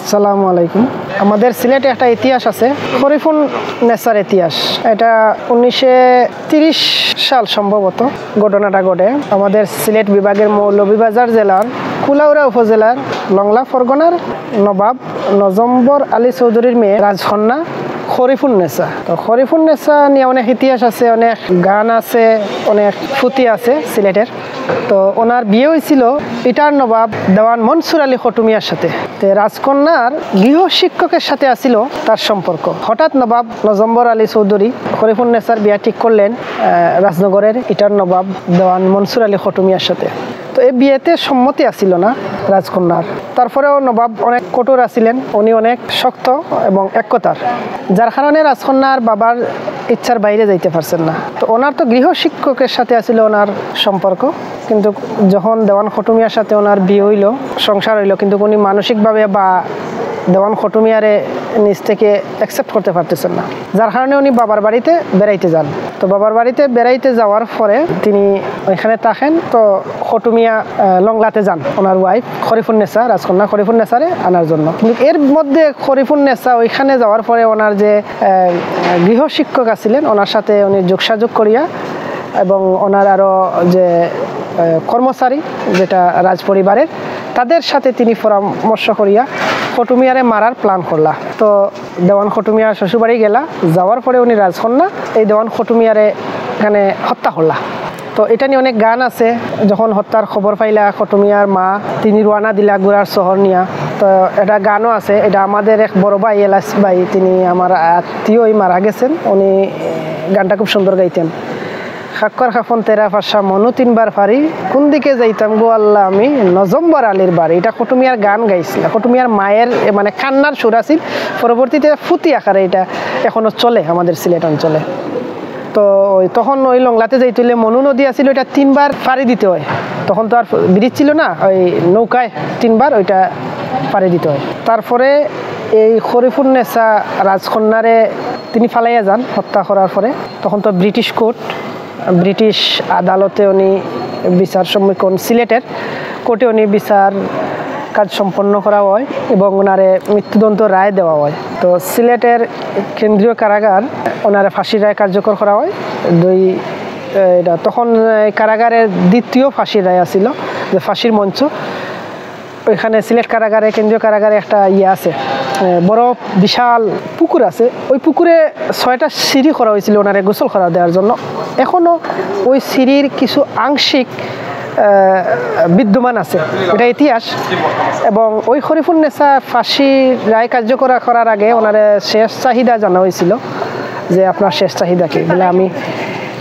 আসসালামু আলাইকুম। আমাদের সিলেটে একটা ইতিহাস আছে, শরীফুন নেসার ইতিহাস। এটা 1930 সাল সম্ভবত ঘটনাটা ঘটে আমাদের সিলেট বিভাগের মৌলভীবাজার জেলার কুলাউড়া উপজেলার লংলা পরগনার নবাব নজম্বর আলী চৌধুরীর মেয়ে রাজকন্যা শরীফুন নেসা। তো শরীফুন নেসা নিয়ে অনেক ইতিহাস আছে, অনেক গান আছে, অনেক ফুটি আছে সিলেটের। তো ওনার বিয়ে হয়েছিল ইটার নবাব দেওয়ান মনসুর আলী খটুমিয়ার সাথে। রাজকন্যার গৃহ শিক্ষকের সাথে আসিল তার সম্পর্ক। হঠাৎ নবাব নজম্বর আলী চৌধুরী শরীফুন নেসার বিয়া ঠিক করলেন রাজনগরের ইটার নবাব দেওয়ান মনসুর আলী খটুমিয়ার সাথে। তো এই বিয়েতে সম্মতি আসিল না রাজকন্যার। তারপরেও নবাব অনেক কঠোর আছিলেন, উনি অনেক শক্ত এবং একতার, যার কারণে রাজকন্যার বাবার ইচ্ছার বাইরে যাইতে পারছেন না। তো ওনার তো গৃহ শিক্ষকের সাথে আসিল ওনার সম্পর্ক, কিন্তু যখন দেওয়ান খটুমিয়ার সাথে ওনার বিয়ে হইল, সংসার হইল, কিন্তু উনি মানসিকভাবে বা দেওয়ান খটুমিয়ারে নিজ থেকে অ্যাকসেপ্ট করতে পারতেছেন না, যার কারণে উনি বাবার বাড়িতে বেড়াইতে যান। তো বাবার বাড়িতে বেড়াইতে যাওয়ার পরে তিনি ওইখানে থাকেন। তো খটুমিয়া লংলাতে যান ওনার ওয়াইফ শরীফুন নেসা, রাজকন্যা শরীফুন নেসারে আনার জন্য। কিন্তু এর মধ্যে শরীফুন নেসা ওইখানে যাওয়ার পরে ওনার যে গৃহ শিক্ষক আছিলেন ওনার সাথে উনি যোগাযোগ করিয়া এবং ওনার আরও যে কর্মচারী যেটা রাজ পরিবারের তাদের সাথে তিনি পরামর্শ করিয়া খটুমিয়ারে মারার প্ল্যান করলা। তো দেওয়ান খটুমিয়ার শ্বশুরবাড়ি গেলা, যাওয়ার পরে উনি রাজকন্যা এই দেওয়ান খটুমিয়ারে এখানে হত্যা করলা। তো এটা নিয়ে অনেক গান আছে। যখন হত্যার খবর পাইলা খটুমিয়ার মা, তিনি রওনা দিলা গুড়ার শহর নিয়া। তো এটা গানও আছে, এটা আমাদের এক বড় ভাই এলাস ভাই, তিনি আমার আত্মীয়ই মারা গেছেন, উনি গানটা খুব সুন্দর গাইতেন। খাক্কর খাফন তেরা ফাঁসা মনু তিনবার ফারি, কোন দিকে যাইতাম গো আল্লাহ আমি নজম্বর আলীর বাড়ি। এটা খটুমিয়ার গান গাইছিল, খটুমিয়ার মায়ের মানে কান্নার সুর আছিল। পরবর্তীতে ফুটি আকারে এটা এখনো চলে আমাদের সিলেট অঞ্চলে। তো তখন ওই লংলাতে যাইতে হইলে মনু নদী আছিল, ওইটা 3 বার পাড়ি দিতে হয়। তখন তো আর ব্রিজ ছিল না, ওই নৌকায় 3 বার ওইটা পাড়ি দিতে হয়। তারপরে এই শরীফুন নেসা রাজকন্যারে তিনি ফালাইয়া যান হত্যা করার পরে। তখন তো ব্রিটিশ কোর্ট, ব্রিটিশ আদালতে উনি বিচার সম্মুখীন, সিলেটের কোর্টে উনি বিচার কাজ সম্পন্ন করা হয় এবং ওনারে মৃত্যুদণ্ড রায় দেওয়া হয়। তো সিলেটের কেন্দ্রীয় কারাগার ওনারে ফাঁসির রায় কার্যকর করা হয়। এটা তখন কারাগারের দ্বিতীয় ফাঁসির রায় আসিল, যে ফাঁসির মঞ্চ। ওইখানে সিলেট কারাগারে, কেন্দ্রীয় কারাগারে একটা আছে, বড় বিশাল পুকুর আছে। ওই পুকুরে 6টা সিঁড়ি করা হয়েছিল ওনারে গোসল করা দেওয়ার জন্য। এখনও ওই সিঁড়ির কিছু আংশিক বিদ্যমান আছে, এটা ইতিহাস। এবং ওই শরীফুন নেসা ফাঁসি রায় কার্যকর করার আগে ওনারে শেষ চাহিদা জানা হয়েছিল, যে আপনার শেষ চাহিদা কি বলে, আমি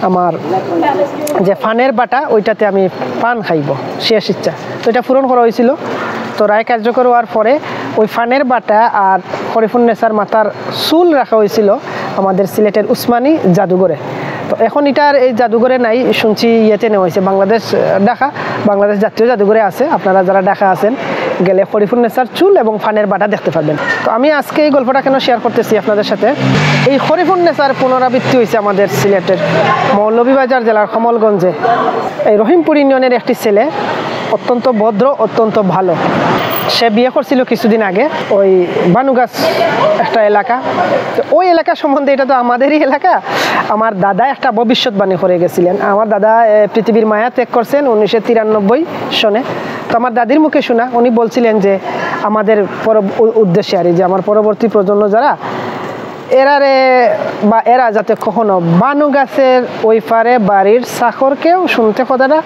আমার যে ফানের বাটা ওইটাতে আমি পান খাইব, শেষ ইচ্ছা। তো এটা পূরণ করা হয়েছিল। তো রায় কার্যকর হওয়ার পরে ওই ফানের বাটা আর শরীফুন নেসার মাথার চুল রাখা হয়েছিল আমাদের সিলেটের উসমানী জাদুঘরে। তো এখন এটার এই জাদুঘরে নাই, শুনছি ইয়েতে নেওয়া হয়েছে, ঢাকা বাংলাদেশ জাতীয় জাদুঘরে আছে। আপনারা যারা ঢাকা আছেন গেলে শরীফুন নেসার চুল এবং ফানের বাটা দেখতে পাবেন। তো আমি আজকে এই গল্পটা কেন শেয়ার করতেছি আপনাদের সাথে, এই শরীফুন নেসার পুনরাবৃত্তি হয়েছে আমাদের সিলেটের মৌলভীবাজার জেলার কমলগঞ্জে। এই রহিমপুর ইউনিয়নের একটি ছেলে, অত্যন্ত ভদ্র, অত্যন্ত ভালো। সে বিয়ে করছিল কিছুদিন আগে ওই বানুগাছ একটা এলাকা। তো ওই এলাকা সম্বন্ধে, এটা তো আমাদেরই এলাকা, আমার দাদা একটা ভবিষ্যৎবাণী করে গেছিলেন। আমার দাদা পৃথিবীর মায়া ত্যাগ করছেন 1993 সনে। তো আমার দাদির মুখে শোনা, উনি বলছিলেন যে আমাদের উদ্দেশ্যে আর যে আমার পরবর্তী প্রজন্ম যারা এরা যাতে কখনো বানু গাছের ওই পারে বাড়ির চাকরকেও শুনতে, কথাটা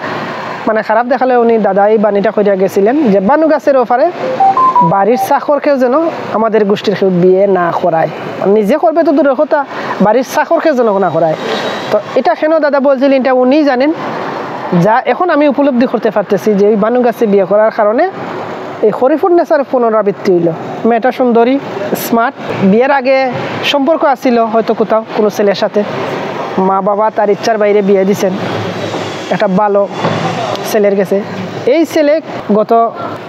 মানে খারাপ দেখালে উনি দাদা এই বাণীটা করিয়া গেছিলেন যে বানু গাছের ওপারে বাড়ির চাকরকেও যেন আমাদের গোষ্ঠীর কেউ বিয়ে না করায়, নিজে করবে তো দূরের কথা, বাড়ির চাকরকেও যেন না করায়। তো এটা কেন দাদা বলছিলেন এটা উনি জানেন। যা এখন আমি উপলব্ধি করতে পারতেছি যে এই বানু গাছে বিয়ে করার কারণে এই শরীফুন নেসার পুনরাবৃত্তি হইল। মেয়েটা সুন্দরী, স্মার্ট, বিয়ের আগে সম্পর্ক আসছিল হয়তো কোথাও কোনো ছেলের সাথে, মা বাবা তার ইচ্ছার বাইরে বিয়ে দিছেন একটা ভালো ছেলের গেছে। এই ছেলে গত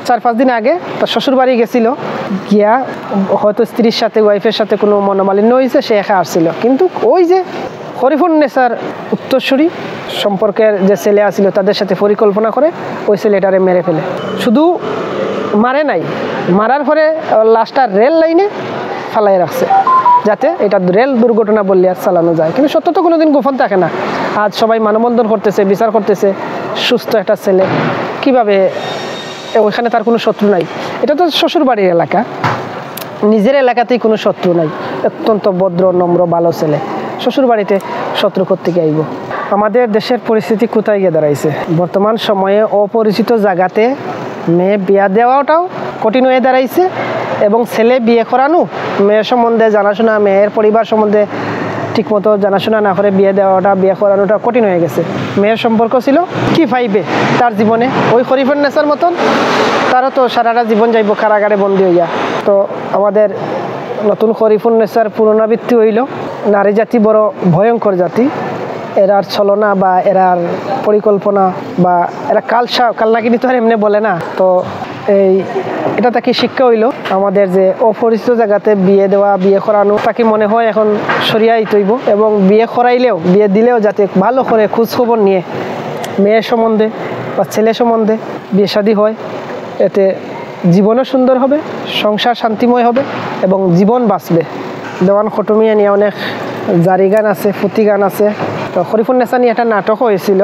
4-5 দিন আগে তার শ্বশুর বাড়ি গেছিল, গিয়া হয়তো স্ত্রীর সাথে, ওয়াইফের সাথে কোনো মনোমালিন্য হয়েছে, সে একা আসছিল। কিন্তু ওই যে শরীফুন নেসার উত্তরসূরি সম্পর্কের যে ছেলে আসছিল তাদের সাথে পরিকল্পনা করে ওই ছেলেটারে মেরে ফেলে। শুধু মারে নাই, মারার পরে লাশটা রেল লাইনে ফালাই রাখছে, যাতে এটা রেল দুর্ঘটনা বললে আর চালানো যায়। কিন্তু সত্য তো কোনোদিন গোপন থাকে না। আজ সবাই মানববন্ধন করতেছে, বিচার করতেছে, সুস্থ একটা ছেলে কিভাবে, ওইখানে তার কোনো শত্রু নাই। এটা তো শ্বশুর বাড়ির এলাকা, নিজের এলাকাতেই কোনো শত্রু নাই, অত্যন্ত ভদ্র নম্র ভালো ছেলে, শ্বশুর বাড়িতে শত্রু থেকে আইব। আমাদের দেশের পরিস্থিতি কোথায় গিয়ে দাঁড়াইছে? বর্তমান সময়ে অপরিচিত জায়গাতে মেয়ে বিয়া দেওয়াটাও কঠিন হয়ে দাঁড়াইছে, এবং ছেলে বিয়ে করানো, মেয়ের সম্বন্ধে জানাশোনা, মেয়ের পরিবার সম্বন্ধে ঠিকমতো জানাশোনা না করে বিয়ে দেওয়াটা, বিয়ে করানোটা কঠিন হয়ে গেছে। মেয়ের সম্পর্ক ছিল কি পাইবে তার জীবনে, ওই শরীফুন্নেছার মতন তারও তো সারাটা জীবন যাইব কারাগারে বন্দি হইয়া। তো আমাদের নতুন শরীফুন্নেছার পুনরাবৃত্তি হইল। নারী জাতি বড় ভয়ঙ্কর জাতি, এরার ছলনা বা এরার পরিকল্পনা বা এরা কালনাকিনি তো আর এমনি বলে না। তো এটা তাকে শিক্ষা হইল আমাদের যে অপরিচিত জায়গাতে বিয়ে দেওয়া, বিয়ে করানো, তাকে মনে হয় এখন সরিয়াই তৈব, এবং বিয়ে করাইলেও, বিয়ে দিলেও যাতে ভালো করে খোঁজখবর নিয়ে মেয়ের সম্বন্ধে বা ছেলে সম্বন্ধে বিয়ে শাদী হয়, এতে জীবনও সুন্দর হবে, সংসার শান্তিময় হবে এবং জীবন বাঁচবে। দেওয়ান খটমিয়া নিয়ে অনেক জারি গান আছে, ফুতি গান আছে। তো শরীফুন্নেছা নিয়ে একটা নাটক হয়েছিল,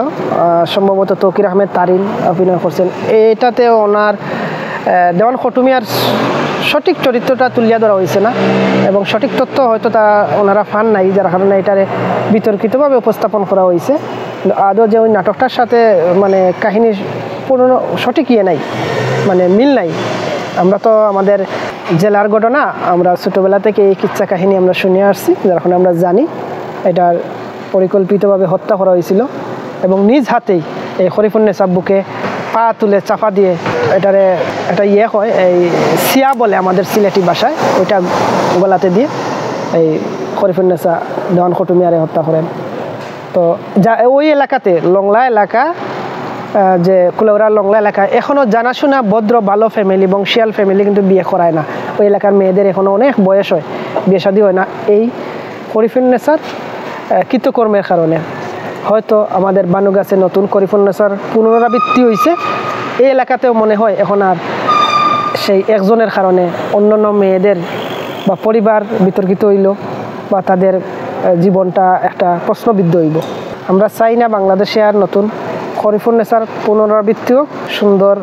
সম্ভবত তৌকির আহমেদ তারিন অভিনয় করছেন। এটাতে ওনার দেওয়ান খটমিয়ার সঠিক চরিত্রটা তুলিয়া ধরা হয়েছে না, এবং সঠিক তথ্য হয়তো তা ওনারা ফান নাই, যার কারণে এটারে বিতর্কিতভাবে উপস্থাপন করা হয়েছে। আদৌ যে ওই নাটকটার সাথে মানে কাহিনীর পুরো সঠিক ইয়ে নাই, মানে মিল নাই। আমরা তো আমাদের জেলার ঘটনা, আমরা ছোটোবেলা থেকে এই কিচ্ছা কাহিনী আমরা শুনে আসছি, যার কারণে আমরা জানি এটার পরিকল্পিতভাবে হত্যা করা হয়েছিল, এবং নিজ হাতেই এই শরীফুন্নেছা বুকে পা তুলে চাপা দিয়ে এটারে একটা ইয়ে হয়, এই সিয়া বলে আমাদের সিলেটি ভাষায়, ওইটা গলাতে দিয়ে এই শরীফুন্নেছা দেওয়ান খটমিয়ারে হত্যা করেন। তো যা ওই এলাকাতে লংলা এলাকা, যে কুলাউড়া লংলা এলাকা, এখনও জানাশোনা ভদ্র ভালো ফ্যামিলি, বংশীয়াল ফ্যামিলি কিন্তু বিয়ে করায় না। ওই এলাকার মেয়েদের এখনও অনেক বয়স হয়, বিয়ে শাদী হয় না। এই শরীফুন্নেছার কৃতকর্মের কারণে হয়তো আমাদের বানুগাছে নতুন শরীফুন্নেছার পুনরাবৃত্তি হয়েছে। এই এলাকাতেও মনে হয় এখন আর সেই একজনের কারণে অন্যান্য মেয়েদের বা পরিবার বিতর্কিত হইল, বা তাদের জীবনটা একটা প্রশ্নবিদ্ধ হইব। আমরা চাই না বাংলাদেশে আর নতুন শরীফুন্নেছার পুনরাবৃত্তি হোক, সুন্দর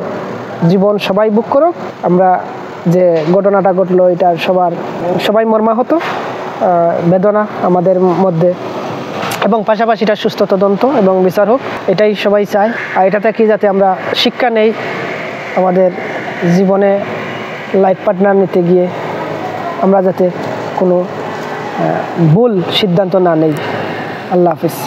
জীবন সবাই বুক করুক। আমরা যে ঘটনাটা ঘটলো এটা সবাই মর্মাহত, বেদনা আমাদের মধ্যে, এবং পাশাপাশি এটা সুস্থ তদন্ত এবং বিচার হোক, এটাই সবাই চায়। আর এটা থেকে যাতে আমরা শিক্ষা নেই, আমাদের জীবনে লাইফ পার্টনার নিতে গিয়ে আমরা যাতে কোনো ভুল সিদ্ধান্ত না নেই। আল্লাহ হাফিজ।